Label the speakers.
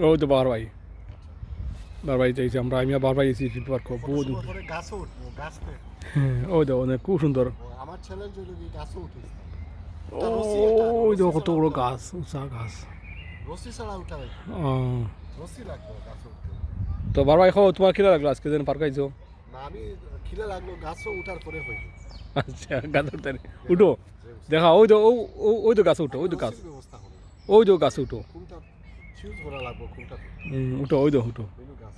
Speaker 1: ওই তো বারবাই বারবাই চাইছি আমরা আমি বারবাই এসেছি ফিল্ড পার্ক বহুত
Speaker 2: করে গাছও উঠবো গাছতে
Speaker 1: ওই তো অনেক খুব সুন্দর
Speaker 2: আমার চ্যালেঞ্জ হলো কি গাছও উঠিস
Speaker 1: ওই তো কত বড় গাছ উঁচা গাছ
Speaker 2: রসি ছাড়া উঠা হয় রসি লাগবে গাছও উঠতে
Speaker 1: তো বারবাই খাও তোমার কিরা লাগলো আজকে দিন পার্ক আইছো
Speaker 2: না আমি খিলে লাগলো গাছও উঠার পরে হইল
Speaker 1: আচ্ছা গাছ উঠতে উঠো দেখা ওই তো ওই তো গাছ উঠো ওই তো গাছ
Speaker 2: ব্যবস্থা হবে
Speaker 1: ওই তো গাছ উঠো
Speaker 2: কোনটা ফিউজ ভরা লাগবে কোনটা
Speaker 1: উঠো ওই তো উঠো
Speaker 2: গাছ